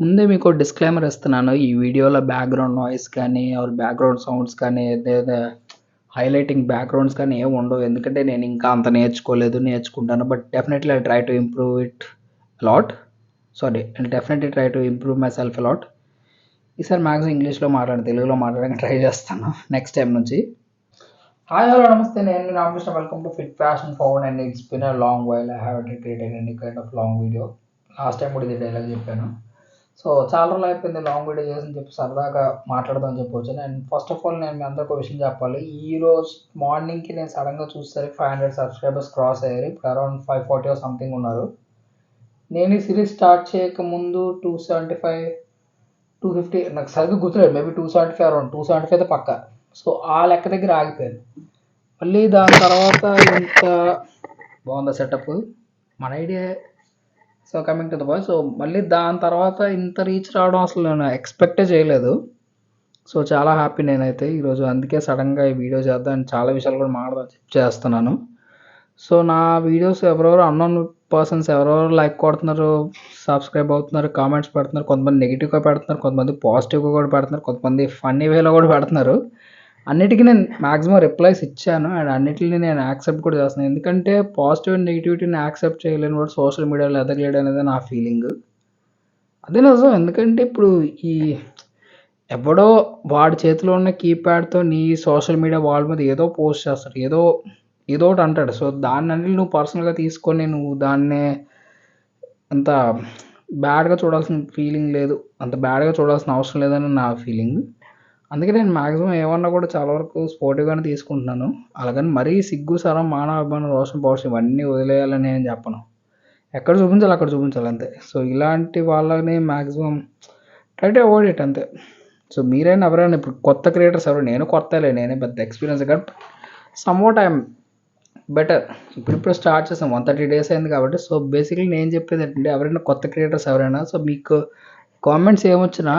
ముందే మీకు డిస్క్లైమర్ ఇస్తున్నాను. ఈ వీడియోలో బ్యాక్‌గ్రౌండ్ నాయిస్ కానీ, ఆర్ బ్యాక్‌గ్రౌండ్ సౌండ్స్ కానీ, లేదా హైలైటింగ్ బ్యాక్‌గ్రౌండ్స్ కానీ ఏమి ఉండవు. ఎందుకంటే నేను ఇంకా అంత నేర్చుకోలేదు. నేర్చుకుంటాను. But definitely I try to improve it lot. I definitely try to improve myself a lot. ఈసారి మ్యాక్సిమం ఇంగ్లీష్‌లో తెలుగులో మాట్లాడడానికి ట్రై చేస్తాను నెక్స్ట్ టైం నుంచి. హాయ్ హలో నమస్తే, నేను మీ Ramakrishna. Welcome to fit fashion forward. And it's been a long while I have created any kind of long video. Last time కూడా ఇది డైలాగ్ చెప్పాను. సో చాలా రోజులు అయిపోయింది లాంగ్ వీడియో చేసి చెప్పి సరదాగా మాట్లాడదామని చెప్పొచ్చు. అండ్ ఫస్ట్ ఆఫ్ ఆల్ నేను మీ అందరికీ ఒక విషయం చెప్పాలి. ఈ రోజు మార్నింగ్కి నేను సడన్గా చూసేసరికి 500 సబ్స్క్రైబర్స్ క్రాస్ అయ్యారు. ఇప్పుడు అరౌండ్ 540 సంథింగ్ ఉన్నారు. నేను ఈ సిరీస్ స్టార్ట్ చేయక ముందు 275 250 నాకు సరిగ్గా గుర్తులేదు. మేబీ 275 అరౌండ్ 275 అయితే పక్కా. సో ఆ లెక్క దగ్గర ఆగిపోయాను. మళ్ళీ దాని తర్వాత ఇంత బాగుందా సెటప్ మన idea. So coming to the point, so మళ్ళీ దాని తర్వాత ఇంత రీచ్ రావడం అసలు నేను ఎక్స్పెక్టే చేయలేదు. సో చాలా హ్యాపీ నేనైతే ఈరోజు. అందుకే సడన్గా ఈ వీడియో చేద్దాం, చాలా విషయాలు కూడా మాట్లాడదాం చేస్తున్నాను. సో నా వీడియోస్ ఎవరెవరు అన్నోన్ పర్సన్స్ ఎవరెవరు లైక్ కొడుతున్నారు, సబ్స్క్రైబ్ అవుతున్నారు, కామెంట్స్ పెడుతున్నారు. కొంతమంది నెగిటివ్గా పెడుతున్నారు, కొంతమంది పాజిటివ్గా కూడా పెడుతున్నారు, కొంతమంది ఫన్నీ వేలో కూడా పెడుతున్నారు. అన్నిటికీ నేను మ్యాక్సిమం రిప్లైస్ ఇచ్చాను. అండ్ అన్నిటిని నేను యాక్సెప్ట్ కూడా చేస్తున్నాను. ఎందుకంటే పాజిటివ్ అండ్ నెగిటివిటీని యాక్సెప్ట్ చేయలేని వాడు సోషల్ మీడియాలో ఎదగలేడు అనేది నా ఫీలింగ్. అదే నిజం. ఎందుకంటే ఇప్పుడు ఈ ఎవడో వాడి చేతిలో ఉన్న కీప్యాడ్తో నీ సోషల్ మీడియా వాళ్ళ మీద ఏదో పోస్ట్ చేస్తాడు, ఏదో ఒకటి అంటాడు. సో దాన్ని అన్ని నువ్వు పర్సనల్గా తీసుకొని నువ్వు దాన్నే అంత బ్యాడ్గా చూడాల్సిన ఫీలింగ్ లేదు, అంత బ్యాడ్గా చూడాల్సిన అవసరం లేదని నా ఫీలింగ్. అందుకే నేను మ్యాక్సిమం ఏమన్నా కూడా చాలా వరకు స్పోర్టివ్గానే తీసుకుంటున్నాను. అలాగని మరీ సిగ్గు, సరం, మానవాభిమానం, రోషం, పౌరుషం ఇవన్నీ వదిలేయాలని నేను చెప్పను. ఎక్కడ చూపించాలి అక్కడ చూపించాలి అంతే. సో ఇలాంటి వాళ్ళని maximum try to avoid it అంతే. సో మీరైనా ఎవరైనా ఇప్పుడు కొత్త క్రియేటర్స్ ఎవరు, నేను కొత్తలే, నేనే పెద్ద ఎక్స్పీరియన్స్ కాదు, సమ్వాట్ ఐఎమ్ బెటర్. ఇప్పుడు స్టార్ట్ చేసాం, 130 days అయింది కాబట్టి. సో బేసిక్లీ నేను చెప్పేది ఏంటంటే ఎవరైనా కొత్త క్రియేటర్స్ ఎవరైనా, సో మీకు కామెంట్స్ ఏమొచ్చినా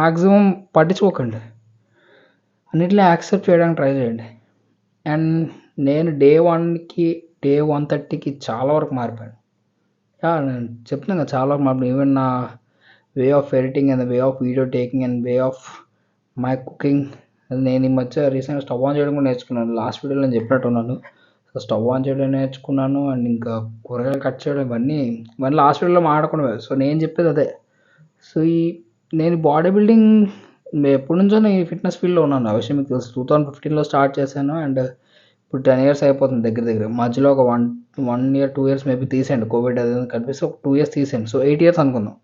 మ్యాక్సిమం పట్టించుకోకండి, అన్నిటిని యాక్సెప్ట్ చేయడానికి ట్రై చేయండి. అండ్ నేను డే 130కి చాలా వరకు మారిపోయాను. నేను చెప్తున్నాను కదా, చాలా వరకు మారిపోయాను. ఈవెన్ నా way of editing and way of video taking and way of my cooking. నేను ఈ మధ్య రీసెంట్గా స్టవ్ ఆన్ చేయడం కూడా నేర్చుకున్నాను. లాస్ట్ వీడియోలో నేను చెప్పినట్టున్నాను. సో స్టవ్ ఆన్ చేయడం నేర్చుకున్నాను. అండ్ ఇంకా కూరగాయలు కట్ చేయడం ఇవన్నీ లాస్ట్ వీడియోలో మాట్లాడుకున్నాను. సో నేను చెప్పేది అదే. సో నేను బాడీ బిల్డింగ్ ఎప్పటి నుంచో నేను ఫిట్నెస్ ఫీల్డ్లో ఉన్నాను. ఆ విషయం మీకు తెలుసు. 2015లో స్టార్ట్ చేశాను. అండ్ ఇప్పుడు 10 years అయిపోతుంది దగ్గర. మధ్యలో ఒక 1 year 2 years మేబీ తీసేయండి, కోవిడ్ అది కనిపిస్తే ఒక 2 years తీసేయండి. సో 8 years అనుకుందాం.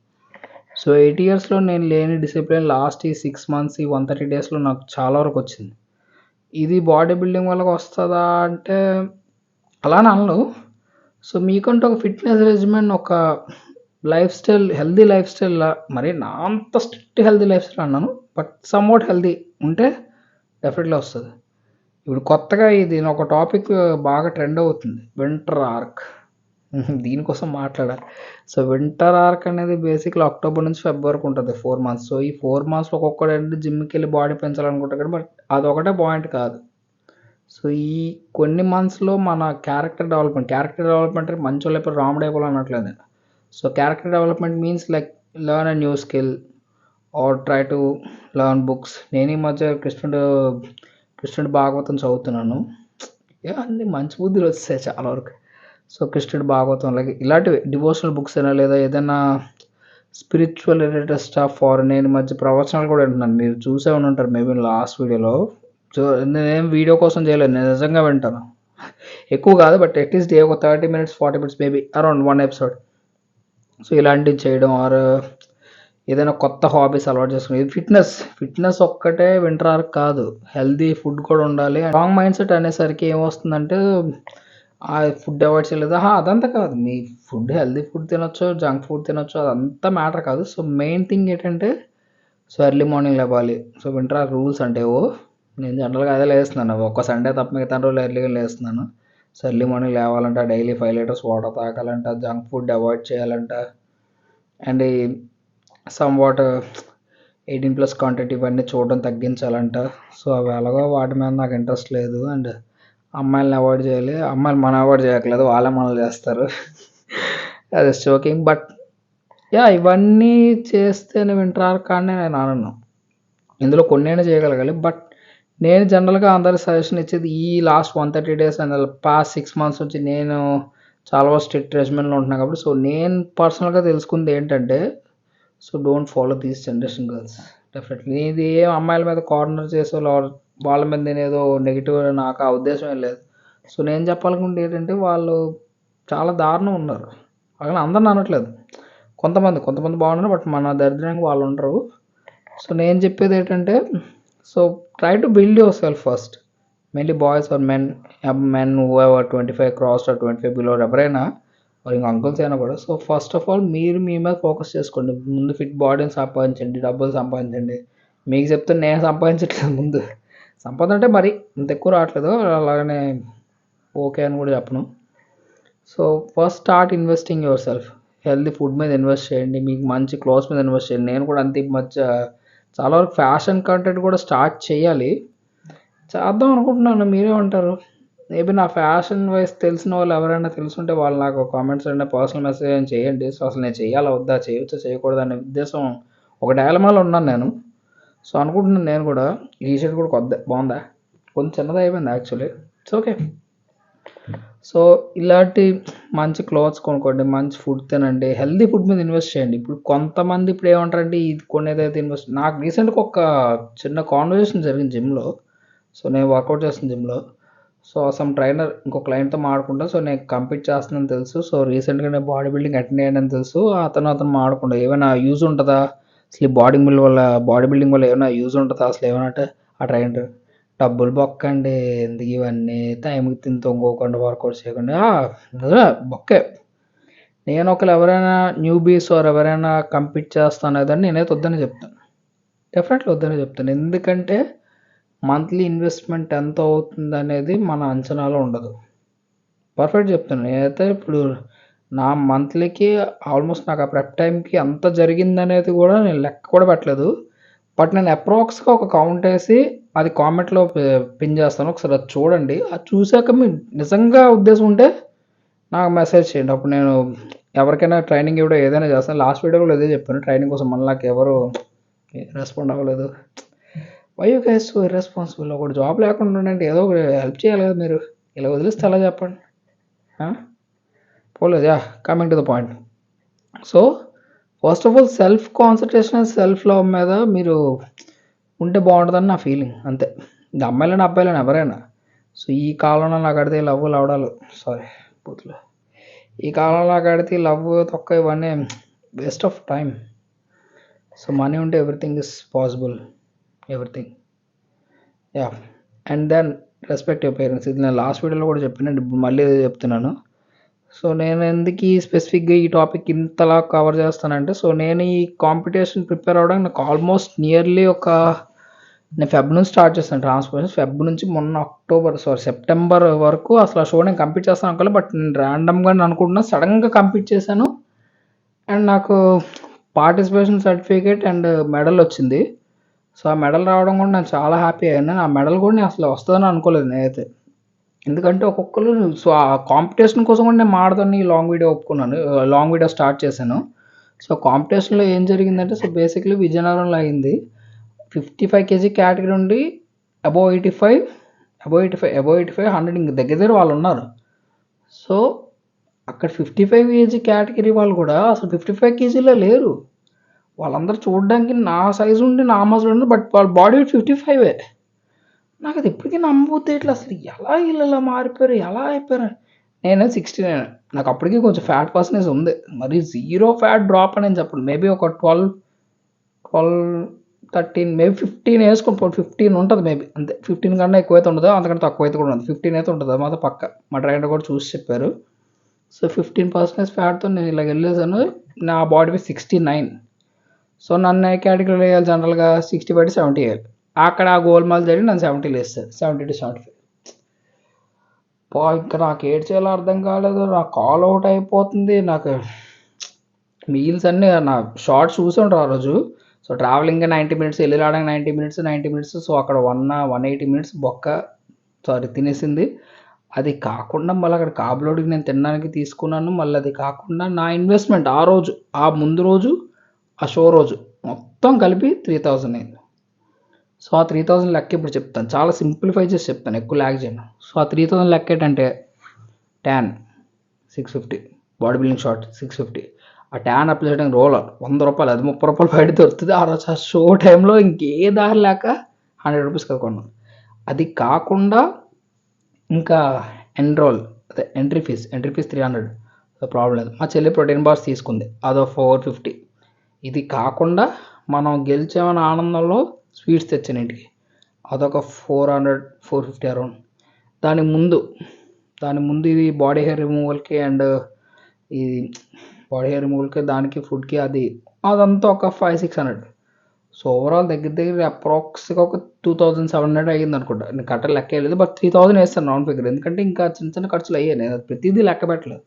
సో 8 yearsలో నేను లేని డిసిప్లిన్ లాస్ట్ ఈ 6 months ఈ 130 daysలో నాకు చాలా వరకు వచ్చింది. ఇది బాడీ బిల్డింగ్ వల్ల వస్తుందా అంటే అలానే అనను. సో మీకంటూ ఒక ఫిట్నెస్ రెజిమెన్, ఒక life style, healthy life style, మరి నా అంత స్ట్రిక్ట్ హెల్దీ లైఫ్ స్టైల్ అన్నాను, బట్ సమ్వాట్ హెల్దీ ఉంటే డెఫినెట్లీ వస్తుంది. ఇప్పుడు కొత్తగా ఇది ఒక టాపిక్ బాగా ట్రెండ్ అవుతుంది, వింటర్ ఆర్క్. దీనికోసం మాట్లాడాలి. సో వింటర్ ఆర్క్ అనేది బేసిక్లీ అక్టోబర్ నుంచి ఫిబ్రవరి వరకు ఉంటుంది, 4 months. సో ఈ 4 months ఒక్కొక్కటి జిమ్కి వెళ్ళి బాడీ పెంచాలనుకుంటారు కదా, బట్ అదొకటే పాయింట్ కాదు. సో ఈ కొన్ని మంత్స్లో మన క్యారెక్టర్ డెవలప్మెంట్ మంచోళ్ళు ఎప్పుడు రాముడు అయిపోవాలి అనట్లేదు. So character development means like learn a new skill or try to learn books. నేను ఈ మధ్య కృష్ణుడి భాగవతం చదువుతున్నాను. అన్ని మంచి బుద్ధులు వస్తాయి చాలా వరకు. సో కృష్ణుడి భాగవతం లైక్ ఇలాంటివి డివోషనల్ బుక్స్ అయినా, లేదా ఏదైనా స్పిరిచువల్ రిలేటెడ్ స్టాఫ్. నేను మధ్య ప్రవచనాలు కూడా వింటున్నాను. మీరు చూసే ఉంటారు మేబీ లాస్ట్ వీడియోలో. సో నేనేం వీడియో కోసం చేయలేదు, నేను నిజంగా వింటాను. ఎక్కువ కాదు, బట్ అట్లీస్ట్ డే ఒక 30 minutes 40 minutes maybe around 1 episode. So ఇలాంటివి చేయడం, ఆర్ ఏదైనా కొత్త హాబీస్ అలవాటు చేసుకుని. ఫిట్నెస్ ఒక్కటే వింటర్ ఆర్క్ కాదు, హెల్దీ ఫుడ్ కూడా ఉండాలి. రాంగ్ మైండ్ సెట్ అనేసరికి ఏమొస్తుందంటే ఆ ఫుడ్ అవాయిడ్ చేయలేదు, అదంతా కాదు. మీ ఫుడ్ హెల్దీ ఫుడ్ తినొచ్చు, జంక్ ఫుడ్ తినొచ్చు, అదంతా మ్యాటర్ కాదు. సో మెయిన్ థింగ్ ఏంటంటే సో ఎర్లీ మార్నింగ్ లేవాలి. సో వింటర్ ఆర్క్ రూల్స్ అంటే నేను జనరల్గా అదే లేస్తున్నాను, ఒక్క సండే తప్ప మిగతా రోజులు ఎర్లీగా లేస్తున్నాను. సో ఎర్లీ మార్నింగ్ లేవాలంట, డైలీ 5 liters వాటర్ తాగాలంట, జంక్ ఫుడ్ అవాయిడ్ చేయాలంట, అండ్ సమ్ వాట్ 18+ కాంటెంట్ ఇవన్నీ చూడడం తగ్గించాలంట. సో అవి ఎలాగో వాటి మీద నాకు ఇంట్రెస్ట్ లేదు. అండ్ అమ్మాయిలని అవాయిడ్ చేయాలి, అమ్మాయిలు మనం అవాయిడ్ చేయట్లేదు, వాళ్ళే మనల్ని చేస్తారు. అది జోకింగ్. బట్ ఇవన్నీ చేస్తేనే వింటారు కానీ నేను అనను. ఇందులో కొన్నైనా చేయగలగాలి. బట్ నేను జనరల్‌గా అందరికి సజెషన్ ఇచ్చేది ఈ last 130 days and past 6 months నుంచి నేను చాలా స్ట్రిక్ట్ రెజిమెన్‌లో ఉంటున్నా కాబట్టి సో నేను పర్సనల్‌గా తెలుసుకుంది ఏంటంటే so don't follow these generation girls. Definitely ఇది ఏం అమ్మాయిల మీద కార్నర్ చేసో వాళ్ళ మీద నేనేదో నెగెటివ్ నాకు ఆ ఉద్దేశం ఏం లేదు. సో నేను చెప్పాలనుకుంటే ఏంటంటే వాళ్ళు చాలా దారుణం ఉన్నారు. అలాగని అందరిని అనట్లేదు. కొంతమంది బాగున్నారు. బట్ మన దరిద్రానికి వాళ్ళు ఉండరు. సో నేను చెప్పేది ఏంటంటే so try to build yourself first. Mainly boys or men who have 25 crossed or 25 below ఎవరైనా ఇంకా అంకుల్స్ అయినా కూడా సో ఫస్ట్ ఆఫ్ ఆల్ మీరు మీ మీద ఫోకస్ చేసుకోండి. ముందు ఫిట్ బాడీని సంపాదించండి, డబ్బులు సంపాదించండి. మీకు చెప్తే నేను సంపాదించట్లేదు. ముందు సంపాదన అంటే మరి ఇంత ఎక్కువ రావట్లేదు, అలాగనే ఓకే అని కూడా చెప్పను. So first start investing your self. Healthy food మీద ఇన్వెస్ట్ చేయండి, మీకు మంచి క్లోత్స్ మీద ఇన్వెస్ట్ చేయండి. నేను కూడా అంతే ఈ మధ్య చాలా వరకు ఫ్యాషన్ కంటెంట్ కూడా స్టార్ట్ చేయాలి, చేద్దాం అనుకుంటున్నాను. మీరేమంటారు? మేబీ నా ఫ్యాషన్ వైజ్ తెలిసిన వాళ్ళు ఎవరైనా తెలుసుంటే వాళ్ళు నాకు కామెంట్స్ అయినా పర్సనల్ మెసేజ్ అయినా చేయండి. సో అసలు నేను చేయాలా వద్దా, చేయొచ్చా చేయకూడదు అనే ఉద్దేశం ఒక డైలమాలో ఉన్నాను నేను. సో అనుకుంటున్నాను నేను కూడా ఈ షర్ట్ కూడా కొద్ది బాగుందా, కొంచెం చిన్నది అయిపోయింది యాక్చువల్లీ. It's okay. సో ఇలాంటి మంచి క్లాత్స్ కొనుక్కోండి, మంచి ఫుడ్ తినండి, హెల్తీ ఫుడ్ మీద ఇన్వెస్ట్ చేయండి. ఇప్పుడు కొంతమంది ఇప్పుడు ఏమంటారంటే ఇది కొనేదైతే ఇన్వెస్ట్. నాకు రీసెంట్గా ఒక చిన్న కాన్వర్జేషన్ జరిగింది జిమ్లో. సో నేను వర్కౌట్ చేస్తున్న జిమ్లో. సో సమ్ ట్రైనర్ ఇంకో క్లయింట్తో మాట్లాడుకుంటా. సో నేను కంపీట్ చేస్తున్నాను తెలుసు. సో రీసెంట్గా నేను బాడీ బిల్డింగ్ అటెండ్ అయ్యానని తెలుసు. అతను మాట్లాడుకుంటా ఏమైనా యూజ్ ఉంటుందా అసలు ఈ బాడీ బిల్డింగ్ వల్ల ఏమైనా యూజ్ ఉంటుందా అసలు ఏమైనా అంటే ఆ ట్రైనర్ డబ్బులు బొక్కండి, ఎందుకు ఇవన్నీ టైంకి తిని తొంగోకుండా వర్కౌట్ చేయకుండా నిజమే బొక్కే. నేను ఒకరు ఎవరైనా న్యూబీస్ ఆర్ ఎవరైనా కంపీట్ చేస్తాను నేనైతే వద్దనే చెప్తాను. డెఫినెట్లీ వద్దనే చెప్తాను. ఎందుకంటే మంత్లీ ఇన్వెస్ట్మెంట్ ఎంత అవుతుంది అనేది మన అంచనాలో ఉండదు. పర్ఫెక్ట్ చెప్తాను. నేనైతే ఇప్పుడు నా మంత్లీకి ఆల్మోస్ట్ నాకు ఆ ప్రెప్ టైంకి ఎంత జరిగిందనేది కూడా నేను లెక్క కూడా పెట్టలేదు. బట్ నేను అప్రాక్స్గా ఒక కౌంట్ వేసి అది కామెంట్లో పిన్ చేస్తాను. ఒకసారి అది చూడండి. అది చూసాక మీరు నిజంగా ఉద్దేశం ఉంటే నాకు మెసేజ్ చేయండి. అప్పుడు నేను ఎవరికైనా ట్రైనింగ్ ఇవ్వడం ఏదైనా చేస్తాను. లాస్ట్ వీడియోలో ఇదే చెప్పాను, ట్రైనింగ్ కోసం మనలాకి ఎవరు రెస్పాండ్ అవ్వలేదు. Why you guys so irresponsible? ఒకటి జాబ్ లేకుండా ఉండండి, ఏదో ఒకటి హెల్ప్ చేయాలి కదా మీరు. ఇలా వదిలిస్తే ఎలా చెప్పండి? పోలేదు. Coming to the point. So first of all self concentration, self love మీద మీరు ఉంటే బాగుంటుందని నా ఫీలింగ్ అంతే. ఇది అమ్మాయిలైనా అబ్బాయిలైనా ఎవరైనా. సో ఈ కాలంలో నాకు అడితే లవ్వులు అవడాలు బూతులు. ఈ కాలంలో నాకు అడితే లవ్ తొక్క ఇవన్నీ waste of time. So money ఉంటే everything is possible, everything. And then respect your parents. ఇది నేను లాస్ట్ వీడియోలో కూడా చెప్పాను, ఇప్పుడు మళ్ళీ చెప్తున్నాను. సో నేను ఎందుకు స్పెసిఫిక్గా ఈ టాపిక్ ఇంతలా కవర్ చేస్తానంటే సో నేను ఈ కాంపిటీషన్ ప్రిపేర్ అవ్వడానికి నాకు ఆల్మోస్ట్ నియర్లీ నేను ఫెబ్ నుంచి స్టార్ట్ చేస్తాను ట్రాన్స్పోర్టేషన్. ఫెబ్ నుంచి మొన్న సెప్టెంబర్ వరకు అసలు ఆ షో నేను కంప్లీట్ చేస్తాను అనుకోలే. బట్ నేను ర్యాండమ్గా అనుకుంటున్నా, సడన్గా కంప్లీట్ చేశాను. అండ్ నాకు పార్టిసిపేషన్ సర్టిఫికేట్ అండ్ మెడల్ వచ్చింది. సో ఆ మెడల్ రావడం కూడా నేను చాలా హ్యాపీ అయ్యాను. ఆ మెడల్ కూడా నేను అసలు వస్తుందని అనుకోలేదు నేనైతే. ఎందుకంటే ఒక్కొక్కరు సో ఆ కాంపిటీషన్ కోసం కూడా నేను మాడదాన్ని లాంగ్ వీడియో స్టార్ట్ చేశాను. సో కాంపిటీషన్లో ఏం జరిగిందంటే సో బేసిక్లీ విజయనగరంలో అయింది. 55 kg కేటగిరీ నుండి అబోవ్ 85, 100 ఇంక దగ్గర వాళ్ళు ఉన్నారు. సో అక్కడ 55 kg కేటగిరీ వాళ్ళు కూడా అసలు 55 kgలో లేరు. వాళ్ళందరూ చూడడానికి నా సైజు ఉండి నా మజిల్ ఉండి, బట్ వాళ్ళ బాడీ 55. నాకు అది ఎప్పటికీ నమ్మబోతే ఇట్లా అసలు ఎలా ఇలా మారిపోయారు, ఎలా అయిపోయారు. నేను 69, నాకు అప్పటికీ కొంచెం ఫ్యాట్ పర్సెంటేజ్ ఉంది. మరి 0 ఫ్యాట్ డ్రాప్ అని చెప్పండి. మేబీ ఒక 12, 13, మేబీ 15 వేసుకొని 15 ఉంటుంది మేబీ, అంతే. 15 కన్నా ఎక్కువైతే ఉండదు, అంతకంటే తక్కువ అయితే కూడా ఉండదు. 15 అయితే ఉంటుంది, మాత్రం పక్క. మా ట్రైనర్ కూడా చూసి చెప్పారు. సో 15% ఫ్యాట్తో నేను ఇలా వెళ్ళేసాను. నా బాడీ వెయిట్ 69. సో నన్ను ఏ కేటగిరీలో వేయాలి జనరల్గా 65 to 70 వేయాలి. అక్కడ ఆ గోల్మాల్ జరిగి నన్ను 70 వేస్తారు, 70 to 75. ఇంకా నాకు ఏడ్ చేయాలో అర్థం కాలేదు. నాకు కాల్ అవుట్ అయిపోతుంది. నాకు మీల్స్ అన్నీ నా షార్ట్స్ చూసి ఉంటారు ఆ రోజు. సో ట్రావెలింగ్ 90 minutes, వెళ్ళి రావడానికి 90 minutes. సో అక్కడ 180 minutes తినేసింది. అది కాకుండా మళ్ళీ అక్కడ కాబులోడికి నేను తినడానికి తీసుకున్నాను. మళ్ళీ అది కాకుండా నా ఇన్వెస్ట్మెంట్ ఆ రోజు, ఆ ముందు రోజు, ఆ షో రోజు మొత్తం కలిపి 3000 అయింది. సో ఆ 3000 లెక్క ఇప్పుడు చెప్తాను, చాలా సింప్లిఫై చేసి చెప్తాను, ఎక్కువ ల్యాగ్ చేయను. సో ఆ 3000 లెక్క ఏంటంటే ట్యాన్ 650, బాడీ బిల్డింగ్ షార్ట్ 650, ఆ ట్యాన్ అప్లై చేయడానికి రోలర్ 100 రూపాయలు, అది 30 రూపాయలు బయట దొరుకుతుంది. ఆ రోజు ఆ షో టైంలో ఇంకే దారి లేక 100 రూపీస్ కొన్నాను. అది కాకుండా ఇంకా ఎన్రోల్, అదే ఎంట్రీ ఫీజ్ 300, ప్రాబ్లం లేదు. మా చెల్లి ప్రోటీన్ బార్స్ తీసుకుంది, అదో 450. ఇది కాకుండా మనం గెలిచామన్న ఆనందంలో స్వీట్స్ తెచ్చాను ఇంటికి, అదొక 450 అరౌండ్. దాని ముందు ఇది బాడీ హెయిర్ రిమూవల్కి అండ్ ఈ బాడీ హెయిర్ రిమూవల్కి, దానికి ఫుడ్కి, అదంతా ఒక 500-600. సో ఓవరాల్ దగ్గర అప్రాక్స్గా ఒక 2700 అయ్యింది అనుకుంటా. నేను కరెక్ట్ లెక్క వేయలేదు, బట్ 3000 వేస్తాను రౌండ్ ఫిగర్, ఎందుకంటే ఇంకా చిన్న చిన్న ఖర్చులు అయ్యాయి, నేను ప్రతిదీ లెక్క పెట్టలేదు.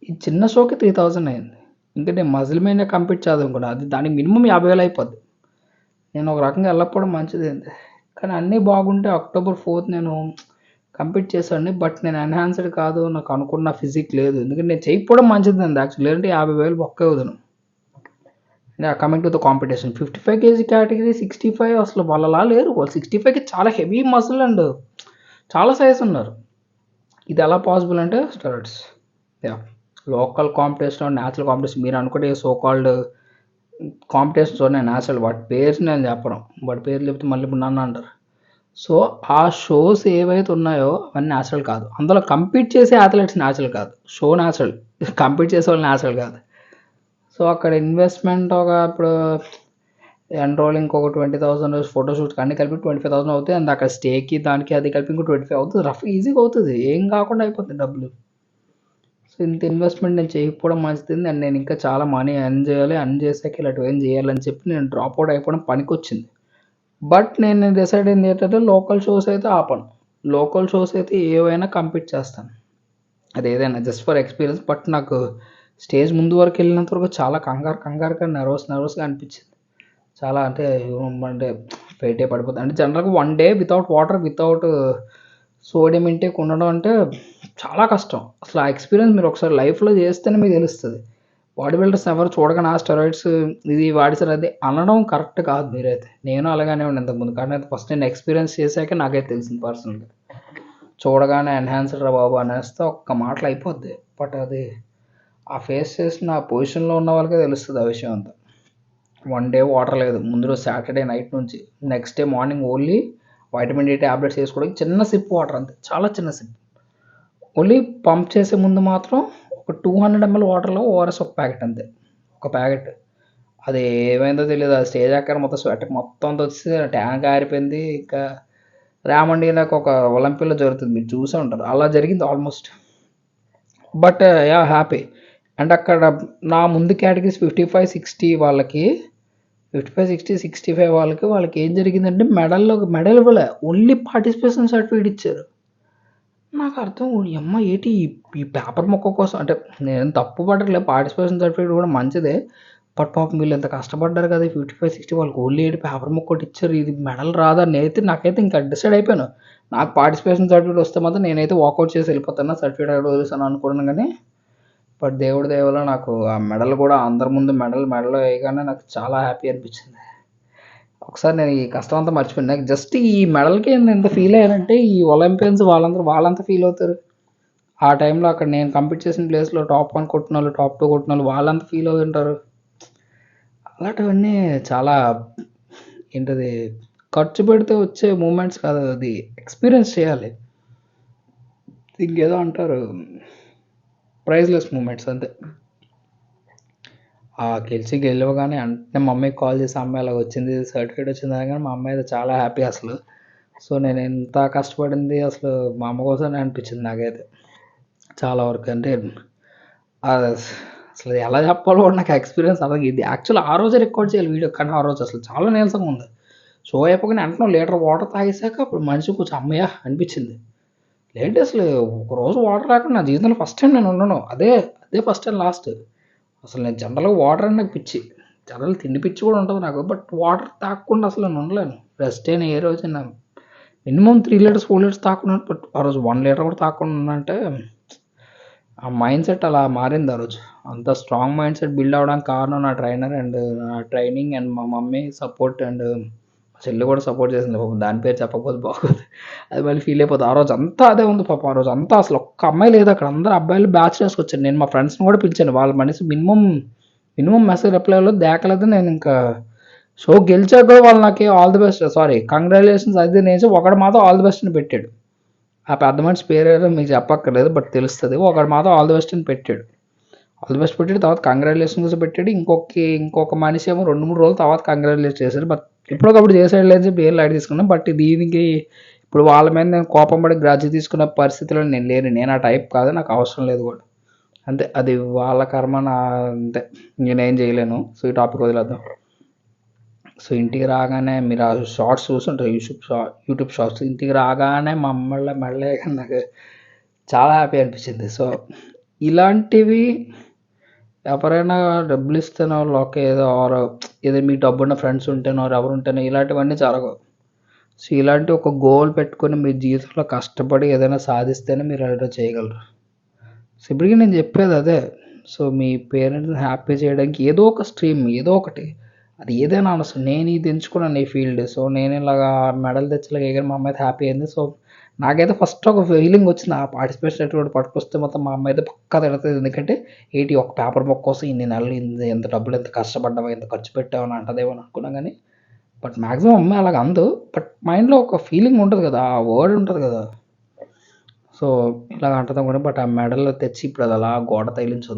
ఈ చిన్న షోకి 3000 అయింది. ఇంకా నేను మజిల్ మీద కంప్లీట్ చదువుకున్నా, అది దానికి మినిమం 50,000 అయిపోద్ది. నేను ఒక రకంగా వెళ్ళకపోవడం మంచిది, కానీ అన్నీ బాగుంటే October 4th నేను కంప్లీట్ చేశాను. బట్ నేను ఎన్హాన్స్డ్ కాదు, నాకు అనుకున్న ఫిజిక్ లేదు, ఎందుకంటే నేను చేయకపోవడం మంచిది అండి యాక్చువల్లీ, లేదంటే 50,000 బొక్క అవుతాను. Coming to the competition, 55 kg category 65 అసలు వాళ్ళలా లేరు. వాళ్ళు 65కి చాలా హెవీ మసిల్ అండ్ చాలా సైజ్ ఉన్నారు. ఇది ఎలా పాసిబుల్ అంటే steroids. Local competition, natural competition, మీరు అనుకుంటే సో కాల్డ్ కాంపిటీషన్స్ ఉన్నాయి న్యాచురల్, వాటి పేర్స్ నేను చెప్పను, వాటి పేర్లు చెప్తే మళ్ళీ ఇప్పుడు నన్ను అంటారు. సో ఆ షోస్ ఏవైతే ఉన్నాయో అవన్నీ న్యాచురల్ కాదు, అందులో కంపీట్ చేసే అథ్లెట్స్ న్యాచురల్ కాదు, షో న్యాచురల్, కంపీట్ చేసే వాళ్ళు న్యాచురల్ కాదు. సో అక్కడ ఇన్వెస్ట్మెంట్ ఒక ఇప్పుడు ఎన్రోలింగ్ ఒక 20,000, ఫోటోషూట్కి అన్ని కలిపి 25,000 అవుతాయి. అండ్ అక్కడ స్టేకి దానికి అది కలిపి ఇంకో 25 అవుతుంది, రఫ్ ఈజీగా అవుతుంది, ఏం కాకుండా అయిపోతుంది డబ్బులు. సో ఇంత ఇన్వెస్ట్మెంట్ నేను చేయకపోవడం మంచిది. అండ్ నేను ఇంకా చాలా మనీ ఎర్న్ చేయాలి, ఎర్న్ చేసాక ఇలాంటివి ఏం చేయాలని చెప్పి నేను డ్రాప్ అవుట్ అయిపోవడం పనికొచ్చింది. బట్ నేను డిసైడ్ అయింది ఏంటంటే లోకల్ షోస్ అయితే ఆపను, లోకల్ షోస్ అయితే ఏవైనా కంపీట్ చేస్తాను, అది ఏదైనా జస్ట్ ఫర్ ఎక్స్పీరియన్స్. బట్ నాకు స్టేజ్ ముందు వరకు వెళ్ళినంత వరకు చాలా కంగారుగా నర్వస్గా అనిపించింది. చాలా అంటే ఫెయిటే పడిపోతుంది. అంటే జనరల్గా 1 day without water, without sodium intake ఉండడం అంటే చాలా కష్టం. అసలు ఆ ఎక్స్పీరియన్స్ మీరు ఒకసారి లైఫ్లో చేస్తేనే మీకు తెలుస్తుంది. బాడీ బిల్డర్స్ ఎవరు చూడగానే ఆ స్టెరాయిడ్స్ ఇది వాడిసారు అది అనడం కరెక్ట్ కాదు. మీరైతే నేను అలాగానే ఉండే ఇంతకుముందు, కానీ అయితే ఫస్ట్ నేను ఎక్స్పీరియన్స్ చేశాక నాకైతే తెలిసింది పర్సనల్గా. చూడగానే ఎన్హాన్స్డ్ రా బాబు అనేస్తే ఒక్క మాటలు అయిపోద్ది. బట్ అది ఆ ఫేస్ చేసిన ఆ పొజిషన్లో ఉన్న వాళ్ళకే తెలుస్తుంది ఆ విషయం అంతా. 1 day వాటర్ లేదు, ముందు రోజు సాటర్డే నైట్ నుంచి next day morning only vitamin D tablets వేసుకోవడానికి చిన్న సిప్ వాటర్, అంతే, చాలా చిన్న సిప్. ఓన్లీ పంప్ చేసే ముందు మాత్రం ఒక 200 ml వాటర్లో ఓఆర్ఎస్ ఒక ప్యాకెట్, అంతే, ఒక ప్యాకెట్. అది ఏమైందో తెలియదు, అది స్టేజ్ ఎక్కడ మొత్తం స్వెట్ మొత్తం అంతా వచ్చి ట్యాంక్ ఆరిపోయింది. ఇంకా రామండి నాకు ఒక ఒలింపిక్లో జరుగుతుంది, మీరు చూసే ఉంటారు, అలా జరిగింది almost. But yeah happy. And అక్కడ నా ముందు కేటగిరీస్ 55-60 వాళ్ళకి, 55-60-65 వాళ్ళకి ఏం జరిగిందంటే మెడల్ ఇవ్వలే, ఓన్లీ పార్టిసిపేషన్ సర్టిఫికేట్ ఇచ్చారు. నాకు అర్థం అమ్మ ఏంటి ఈ పేపర్ మొక్క కోసం, అంటే నేను తప్పు పడట్లేదు, పార్టిసిపేషన్ సర్టిఫికేట్ కూడా మంచిదే. బట్ పాపం వీళ్ళు ఎంత కష్టపడ్డారు కదా, 55-60 వాళ్ళకి ఓన్లీ ఏంటి పేపర్ మొక్క ఒకటి ఇచ్చారు, ఇది మెడల్ రాదా నాకైతే ఇంకా డిసైడ్ అయిపోయాను. నాకు పార్టిసిపేషన్ సర్టిఫికేట్ వస్తే మాత్రం నేనైతే వాకౌట్ చేసి వెళ్ళిపోతాను, సర్టిఫికేట్ వదిలేసాను అనుకున్నాను. కానీ బట్ దేవుడి దయ వల్ల నాకు ఆ మెడల్ కూడా అందరి ముందు మెడల్ వేయగానే నాకు చాలా హ్యాపీ అనిపించింది. ఒకసారి నేను ఈ కష్టం అంతా మర్చిపోయాను. నాకు జస్ట్ ఈ మెడల్కి ఎంత ఫీల్ అయ్యానంటే, ఈ ఒలింపియన్స్ వాళ్ళంతా ఫీల్ అవుతారు. ఆ టైంలో అక్కడ నేను కంపీట్ చేసిన ప్లేస్లో టాప్ 1 కొట్టిన వాళ్ళు, టాప్ 2 కొట్టిన వాళ్ళు వాళ్ళంతా ఫీల్ అవుతుంటారు. అలాంటివన్నీ చాలా ఏంటది ఖర్చు పెడితే వచ్చే మూమెంట్స్ కాదు, అది ఎక్స్పీరియన్స్ చేయాలి. ఇంకేదో అంటారు ప్రైజ్లెస్ మూమెంట్స్, అంతే. గెలవగానే అంటే మా అమ్మకి కాల్ చేసి, అమ్మాయి అలా వచ్చింది, సర్టిఫికేట్ వచ్చింది అనగానే మా అమ్మాయి అయితే చాలా హ్యాపీ అసలు. సో నేను ఎంత కష్టపడింది అసలు మా అమ్మ కోసమే అనిపించింది నాకైతే చాలా వరకు. అంటే అసలు ఎలా చెప్పాలో కూడా నాకు ఎక్స్పీరియన్స్ అలాగే. ఇది యాక్చువల్ ఆ రోజే రికార్డ్ చేయాలి వీడియో, కానీ ఆ రోజు అసలు చాలా నీరసంగా ఉంది. షో అయిపోగానే వెంటనే లీటర్ వాటర్ తాగేసాక అప్పుడు మనిషి కొంచెం అమ్మయ్య అనిపించింది. లేదంటే అసలు ఒకరోజు వాటర్ రాకుండా నా జీవితంలో ఫస్ట్ టైం నేను ఉన్నాను, అదే ఫస్ట్ అండ్ లాస్ట్. అసలు నేను జనరల్గా వాటర్ అని నాకు పిచ్చి, జనరల్ తిండి పిచ్చి కూడా ఉంటుంది నాకు, బట్ వాటర్ తాగకుండా అసలు నేను ఉండలేను. రెస్ట్ అయినా ఏ రోజు నా మినిమమ్ 3 లీటర్స్ 4 లీటర్స్ తాకున్నాను. బట్ ఆ రోజు 1 లీటర్ కూడా తాకుండా ఉన్నానంటే ఆ మైండ్ సెట్ అలా మారింది ఆ రోజు. అంత స్ట్రాంగ్ మైండ్ సెట్ బిల్డ్ అవ్వడానికి కారణం నా ట్రైనర్ అండ్ నా ట్రైనింగ్ అండ్ మా మమ్మీ సపోర్ట్ అండ్ మా చెల్లి కూడా సపోర్ట్ చేసింది. పాపం దాని పేరు చెప్పకపోతే బాగోదు. అది మళ్ళీ ఫీల్ అయిపోతుంది. ఆ రోజు అంతా అదే ఉంది పాపం. ఆ రోజు అంతా అసలు ఒక్క అమ్మాయి లేదు అక్కడ. అందరు అబ్బాయిలు బ్యాచిలర్స్కి వచ్చారు. నేను మా ఫ్రెండ్స్ని కూడా పిలిచాను. వాళ్ళ మనిషి మినిమం మెసేజ్ రిప్లై అవ్వలేదు, దేకలేదు. నేను ఇంకా షో గెలిచాక కూడా వాళ్ళు నాకు all the best sorry congratulations అది నేను ఒకటి మాత్రం ఆల్ ది బెస్ట్ అని పెట్టాడు. ఆ పెద్ద మనిషి పేరు ఏదో మీకు చెప్పక్కర్లేదు, బట్ తెలుస్తుంది. ఒకటి మాత్రం ఆల్ ది బెస్ట్ అని పెట్టాడు. ఆల్ ది బెస్ట్ పెట్టాడు, తర్వాత కంగ్రాచులేషన్స్ పెట్టాడు. ఇంకొక మనిషి ఏమో 2-3 రోజుల తర్వాత కంగ్రాచులేట్ చేశాడు. బట్ ఇప్పటికప్పుడు చేసాడు లేదు చెప్పి ఏం లైట్ తీసుకున్నాను. బట్ దీనికి ఇప్పుడు వాళ్ళ మీద నేను కోపం పడి గ్రాడ్జ్ తీసుకున్న పరిస్థితిలో నేను లేను. నేను ఆ టైప్ కాదు, నాకు అవసరం లేదు కూడా. అంతే, అది వాళ్ళ కర్మ, నా అంతే, నేనేం చేయలేను. సో ఈ టాపిక్ వదిలేద్దాం. సో ఇంటికి రాగానే మీరు ఆ షార్ట్స్ చూస్తుంటారు, యూట్యూబ్ షార్ట్స్. ఇంటికి రాగానే మా అమ్మళ్ళ మళ్ళీ నాకు చాలా హ్యాపీ అనిపించింది. సో ఇలాంటివి ఎవరైనా డబ్బులు ఇస్తేనో లేక ఏదో మీకు డబ్బున్న ఫ్రెండ్స్ ఉంటేనో ఎవరు ఉంటేనో ఇలాంటివన్నీ జరగవు. సో ఇలాంటి ఒక గోల్ పెట్టుకొని మీ జీవితంలో కష్టపడి ఏదైనా సాధిస్తేనే మీరు ఏదైనా చేయగలరు. సో ఇప్పటికీ నేను చెప్పేది అదే. సో మీ పేరెంట్స్ని హ్యాపీ చేయడానికి ఏదో ఒక స్ట్రీమ్, ఏదో ఒకటి, అది ఏదైనా అనవసరం. నేను ఇది ఎంచుకున్నాను ఈ ఫీల్డ్. సో నేను ఇలాగా మెడల్ తెచ్చలాగా ఎగిరి మా అమ్మ అయితే హ్యాపీ అయింది. సో నాకైతే ఫస్ట్ ఒక ఫీలింగ్ వచ్చింది, ఆ పార్టిసిపేషన్ సర్టిఫికేట్ పట్టుకొస్తే మొత్తం మా అమ్మ అయితే పక్కా తిడుతుంది. ఎందుకంటే ఒక పేపర్ మొక్క కోసం ఇన్ని నెలలు ఎంత డబ్బులు ఎంత కష్టపడ్డావో ఎంత ఖర్చు పెట్టావని అంటదేమో అనుకున్నాం. కానీ బట్ మ్యాక్సిమం అమ్మాయి అలాగ అందు. బట్ మైండ్లో ఒక ఫీలింగ్ ఉంటుంది కదా, ఆ వర్డ్ ఉంటుంది కదా. సో ఇలాగ అంటుంది కూడా. బట్ ఆ మెడల్ తెచ్చి ఇప్పుడు అది అలా గోడ తగిలించి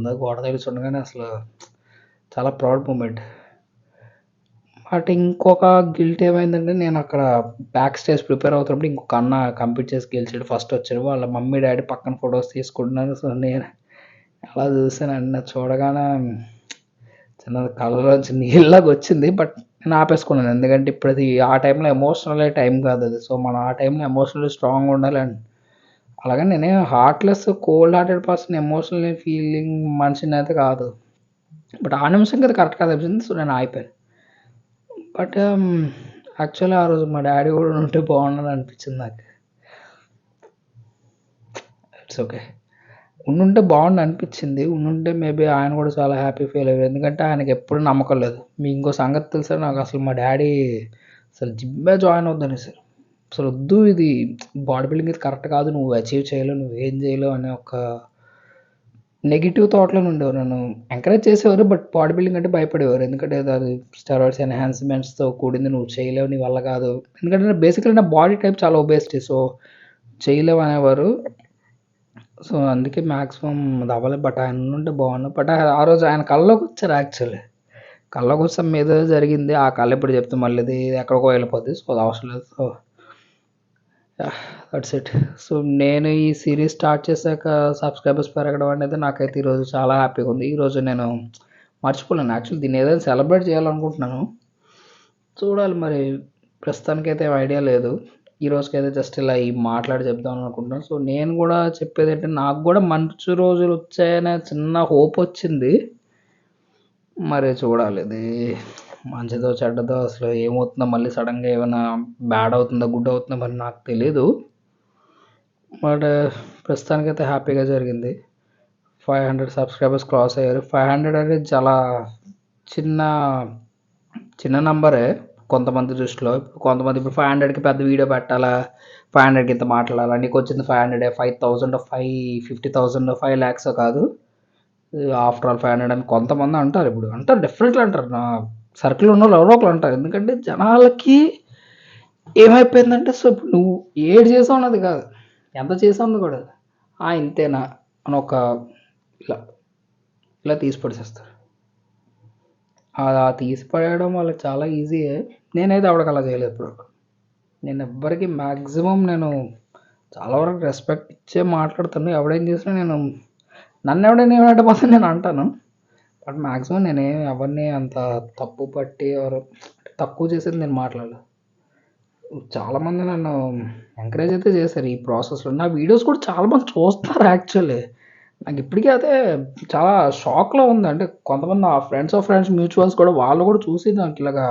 ఉండగానే అసలు చాలా ప్రౌడ్ మూమెంట్. బట్ ఇంకొక గిల్ట్ ఏమైందంటే, నేను అక్కడ బ్యాక్ స్టేజ్ ప్రిపేర్ అవుతున్నప్పుడు ఇంకొక అన్న కంప్లీట్ చేసి గెలిచాడు, ఫస్ట్ వచ్చాడు. వాళ్ళ మమ్మీ డాడీ పక్కన ఫొటోస్ తీసుకుంటున్నారు. సో నేను అలా చూసానండి. నాకు చూడగానే చిన్న కళ్ళలోంచి నీళ్ళలాగా వచ్చింది. బట్ నేను ఆపేసుకున్నాను, ఎందుకంటే ఇప్పుడు అది ఆ టైంలో ఎమోషనల్ టైం కాదు అది. సో మనం ఆ టైంలో ఎమోషనల్లీ స్ట్రాంగ్ ఉండాలి. అండ్ అలాగే నేనే heartless cold hearted person, emotional feeling మనిషిని అయితే కాదు. బట్ ఆ నిమిషంకి అది కరెక్ట్ కాదు అనిపించింది. సో నేను ఆగిపోయాను. బట్ యాక్చువల్లీ ఆ రోజు మా డాడీ కూడా ఉంటే బాగుండని అనిపించింది నాకు. ఇట్స్ ఓకే, ఉండుంటే బాగుండు అనిపించింది. ఉండుంటే మేబీ ఆయన కూడా చాలా హ్యాపీ ఫీల్ అయ్యారు. ఎందుకంటే ఆయనకి ఎప్పుడు నమ్మకం లేదు. మీ ఇంకో సంగతి తెలుసా, నాకు అసలు మా డాడీ అసలు జిమ్మే జాయిన్ అవుద్దని సార్, అసలు వద్దు, ఇది బాడీ బిల్డింగ్ ఇది కరెక్ట్ కాదు, నువ్వు అచీవ్ చేయలేవు, నువ్వేం చేయలేవు అనే ఒక నెగిటివ్ థాట్లో ఉండేవారు. నన్ను ఎంకరేజ్ చేసేవారు, బట్ బాడీ బిల్డింగ్ అంటే భయపడేవారు. ఎందుకంటే అది స్టెరాయిడ్స్ ఎన్హాన్స్మెంట్స్తో కూడింది, నువ్వు చేయలేవు, నీ వల్ల కాదు. ఎందుకంటే బేసిక్లీ నా బాడీ టైప్ చాలా ఒబేసిటీ, సో చేయలేవు అనేవారు. సో అందుకే మ్యాక్సిమం అది అవ్వలేదు. బట్ ఆయన ఉంటే బాగుండు. బట్ ఆ రోజు ఆయన కళ్ళలోకి వచ్చారు. యాక్చువల్లీ కళ్ళలోకి వస్తే ఏదో జరిగింది. ఆ కళ ఇప్పుడు చెప్తే మళ్ళీ ఇది ఎక్కడికో వెళ్ళిపోద్ది. సో అది అవసరం లేదు. So that's it. సో నేను ఈ సిరీస్ స్టార్ట్ చేశాక సబ్స్క్రైబర్స్ పెరగడం అనేది నాకైతే ఈరోజు చాలా హ్యాపీగా ఉంది. ఈరోజు నేను మర్చిపోలేను. యాక్చువల్లీ దీన్ని ఏదైనా సెలబ్రేట్ చేయాలనుకుంటున్నాను. చూడాలి మరి, ప్రస్తుతానికైతే ఐడియా లేదు. ఈ రోజుకైతే జస్ట్ ఇలా ఈ మాట్లాడి చెప్దాం అనుకుంటున్నాను. సో నేను కూడా చెప్పేది ఏంటంటే, నాకు కూడా మంచి రోజులు వచ్చాయనే చిన్న హోప్ వచ్చింది. మరి చూడాలి, ఇది మంచిదో చెడ్డదో అసలు ఏమవుతుందో, మళ్ళీ సడన్గా ఏమైనా బ్యాడ్ అవుతుందో గుడ్ అవుతుందో మరి నాకు తెలీదు. బట్ ప్రస్తుతానికైతే హ్యాపీగా జరిగింది. 500 సబ్స్క్రైబర్స్ క్రాస్ అయ్యారు. 500 అనేది చాలా చిన్న చిన్న నంబరే కొంతమంది దృష్టిలో. కొంతమంది ఇప్పుడు 500కి పెద్ద వీడియో పెట్టాలా, 500కి ఇంత మాట్లాడాలా, నీకు వచ్చింది 500, 5,000, 50,000, 5 lakhs కాదు, ఆఫ్టర్ ఆల్ 500 అని కొంతమంది అంటారు. ఇప్పుడు అంటారు, డెఫినెట్లీ అంటారు. నా సర్కిల్ ఉన్న వాళ్ళు ఎవరో ఒకరు అంటారు. ఎందుకంటే జనాలకి ఏమైపోయిందంటే, సో ఇప్పుడు నువ్వు ఏడు చేసావు అన్నది కాదు, ఎంత చేసావు కూడా ఇంతేనా అని ఒక ఇలా ఇలా తీసి పడేసేస్తారు. అలా తీసి పడేయడం వాళ్ళకి చాలా ఈజీయే. నేనైతే ఎవరికి అలా చేయలేదు ఇప్పుడు. నేను ఎవ్వరికి మ్యాక్సిమం నేను చాలా వరకు రెస్పెక్ట్ ఇచ్చే మాట్లాడుతాను. ఎవడేం చేసినా నన్ను ఎవడైనా ఏమంటే మాత్రం నేను అంటాను. బట్ మ్యాక్సిమం నేనేం ఎవరిని అంత తప్పు పట్టి ఎవరు తక్కువ చేసేది నేను మాట్లాడలేదు. చాలామంది నన్ను ఎంకరేజ్ అయితే చేశారు ఈ ప్రాసెస్లో. నా వీడియోస్ కూడా చాలామంది చూస్తారు. యాక్చువల్లీ నాకు ఇప్పటికీ అయితే చాలా షాక్లో ఉంది. అంటే కొంతమంది నా ఫ్రెండ్స్ మ్యూచువల్స్ కూడా వాళ్ళు కూడా చూసి నాకు ఇలాగా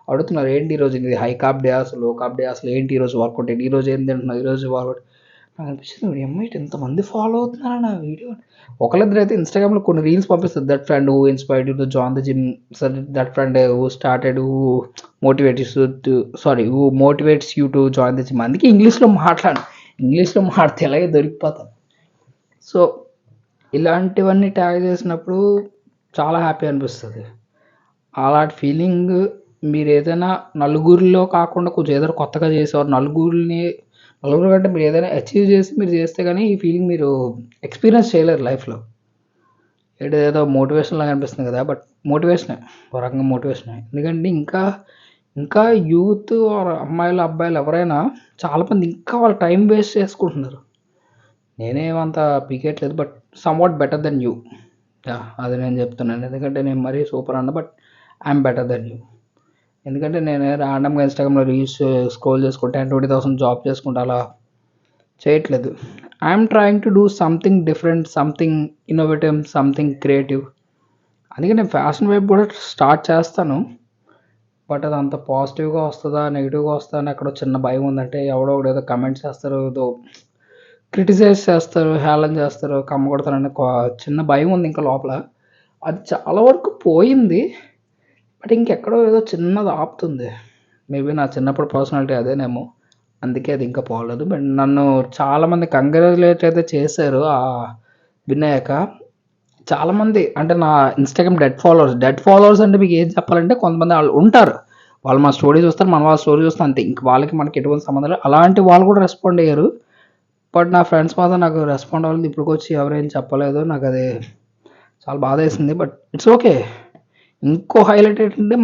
అడుగుతున్నారు ఏంటి ఈరోజు ఇది హై కార్బ్ డే అసలు లో కార్బ్ డే అసలు ఏంటి ఈరోజు వర్కౌట్ ఏంటి ఈరోజు ఏం తింటున్నావు ఈరోజు వర్కౌట్. నాకు అనిపించింది ఎంఐటి ఎంతమంది ఫాలో అవుతున్నారా నా వీడియో. ఒకళ్ళిద్దరు అయితే ఇన్స్టాగ్రామ్లో కొన్ని రీల్స్ పంపిస్తుంది, that friend who inspired you to join the gym, sir that friend who started who motivates you to join the gym. అందుకే ఇంగ్లీష్లో మాట్లాడితే ఎలాగే దొరికిపోతాను. సో ఇలాంటివన్నీ ట్యాగ్ చేసినప్పుడు చాలా హ్యాపీ అనిపిస్తుంది. అలాంటి ఫీలింగ్ మీరు ఏదైనా నలుగురిలో కాకుండా కొంచెం ఏదైనా కొత్తగా చేసేవారు నలుగురు కంటే మీరు ఏదైనా అచీవ్ చేసి మీరు చేస్తే కానీ ఈ ఫీలింగ్ మీరు ఎక్స్పీరియన్స్ చేయలేరు లైఫ్లో. ఏదో మోటివేషన్ లాగా అనిపిస్తుంది కదా, బట్ మోటివేషనే, ఒక రకంగా మోటివేషనే. ఎందుకంటే ఇంకా యూత్ ఆర్ అమ్మాయిలు అబ్బాయిలు ఎవరైనా చాలామంది ఇంకా వాళ్ళ టైం వేస్ట్ చేసుకుంటున్నారు. నేనేమంత పీకేయట్లేదు, but somewhat better than you. అది నేను చెప్తున్నాను. ఎందుకంటే నేను మరీ సూపర్ అన్న, but I'm better than you. ఎందుకంటే నేను ర్యాండమ్గా ఇన్స్టాగ్రామ్లో రీల్స్ స్క్రోల్ చేసుకుంటే 20,000 జాబ్ చేసుకుంటా అలా చేయట్లేదు. I'm trying to do something different, something innovative, something creative. అందుకే నేను ఫ్యాషన్ వైపు కూడా స్టార్ట్ చేస్తాను. బట్ అది అంత పాజిటివ్గా వస్తుందా నెగిటివ్గా వస్తుందా అని అక్కడ చిన్న భయం ఉందంటే, ఎవడో ఒకడు ఏదో కమెంట్స్ చేస్తారు, ఏదో క్రిటిసైజ్ చేస్తారు, హేళన చేస్తారు, కమ్మగొడతారని చిన్న భయం ఉంది ఇంకా లోపల. అది చాలా వరకు పోయింది, బట్ ఇంకెక్కడో ఏదో చిన్నది ఆపుతుంది. మేబీ నా చిన్నప్పుడు పర్సనాలిటీ అదేనేమో, అందుకే అది ఇంకా పోలేదు. బట్ నన్ను చాలామంది కంగ్రాచులేట్ అయితే చేశారు ఆ విన్ అయ్యాక. చాలామంది అంటే నా ఇన్స్టాగ్రామ్ డెడ్ ఫాలోవర్స్ అంటే మీకు ఏం చెప్పాలంటే, కొంతమంది వాళ్ళు ఉంటారు, వాళ్ళు మా స్టోరీ చూస్తారు, మన వాళ్ళ స్టోరీ చూస్తాం అంతే, ఇంక వాళ్ళకి మనకి ఎటువంటి సంబంధం లేదు. అలాంటి వాళ్ళు కూడా రెస్పాండ్ అయ్యారు. బట్ నా ఫ్రెండ్స్ మాత్రం నాకు రెస్పాండ్ అవ్వలేదు, ఇప్పటికొచ్చి ఎవరేం చెప్పలేదు. నాకు అది చాలా బాధ వేసింది, బట్ ఇట్స్ ఓకే. ఇంకో హైలైట్ ఏంటంటే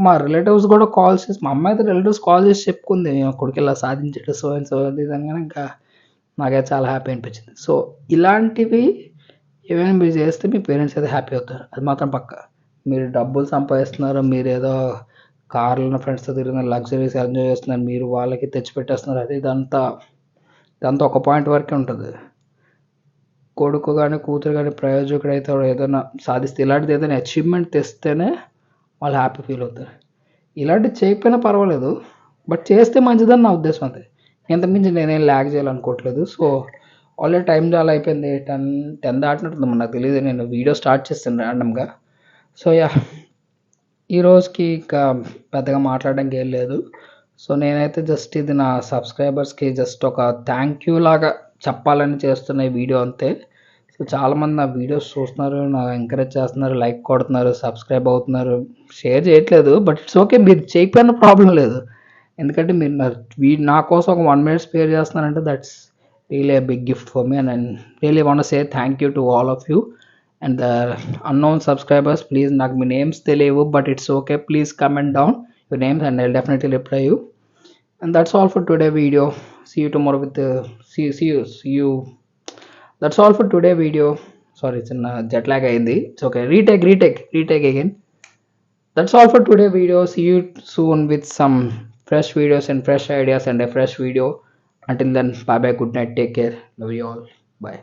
మా రిలేటివ్స్ కూడా కాల్ చేసి, మా అమ్మ అయితే రిలేటివ్స్ కాల్ చేసి చెప్పుకుంది, కొడుకు ఇలా సాధించాడు సో అండ్ సో విధంగా. ఇంకా నాకైతే చాలా హ్యాపీ అనిపించింది. సో ఇలాంటివి ఏమైనా మీరు చేస్తే మీ పేరెంట్స్ అయితే హ్యాపీ అవుతారు, అది మాత్రం పక్క. మీరు డబ్బులు సంపాదిస్తున్నారు, మీరు ఏదో కార్లో ఫ్రెండ్స్తో తిరుగుతున్నారు, లగ్జరీస్ ఎంజాయ్ చేస్తున్నారు, మీరు వాళ్ళకి తెచ్చిపెట్టేస్తున్నారు, అది ఇదంతా ఒక పాయింట్ వరకే ఉంటుంది. కొడుకు కానీ కూతురు కానీ ప్రయోజకుడు అయితే ఏదైనా సాధిస్తే, ఇలాంటిది ఏదైనా అచీవ్మెంట్ తెస్తేనే వాళ్ళు హ్యాపీ ఫీల్ అవుతారు. ఇలాంటివి చేయకపోయినా పర్వాలేదు, బట్ చేస్తే మంచిదని నా ఉద్దేశం. అంతే, ఇంతకుమించి నేనేం ల్యాగ్ చేయాలనుకోవట్లేదు. సో ఆల్రెడీ టైం చాలా అయిపోయింది, 10 దాటినట్టుంది, నాకు తెలియదు. నేను వీడియో స్టార్ట్ చేస్తాను ర్యాండమ్గా. సో ఈ రోజుకి ఇంకా పెద్దగా మాట్లాడడానికి ఏం లేదు. సో నేనైతే జస్ట్ ఇది నా సబ్స్క్రైబర్స్కి జస్ట్ ఒక థ్యాంక్ యూ లాగా చెప్పాలని చేస్తున్న ఈ వీడియో అంతే. సో చాలామంది నా వీడియోస్ చూస్తున్నారు, నా ఎంకరేజ్ చేస్తున్నారు, లైక్ కొడుతున్నారు, సబ్స్క్రైబ్ అవుతున్నారు, షేర్ చేయట్లేదు, బట్ ఇట్స్ ఓకే. మీరు చేయకపోయినా ప్రాబ్లం లేదు, ఎందుకంటే మీరు నా కోసం ఒక 1 minute స్పేర్ చేస్తున్నారంటే that's really a big gift for me, and I really want to say thank you to all of you. And the unknown subscribers, please, నాకు మీ నేమ్స్ తెలియవు, but it's okay, please comment down your names and I'll definitely reply you. And that's all for today video. See you tomorrow with see you. That's all for today video. Sorry, చిన్న jet lag అయింది. It's okay. Retake again. That's all for today video. See you soon with some fresh videos and fresh ideas and a fresh video. Until then, bye bye, good night, take care, love you all, bye.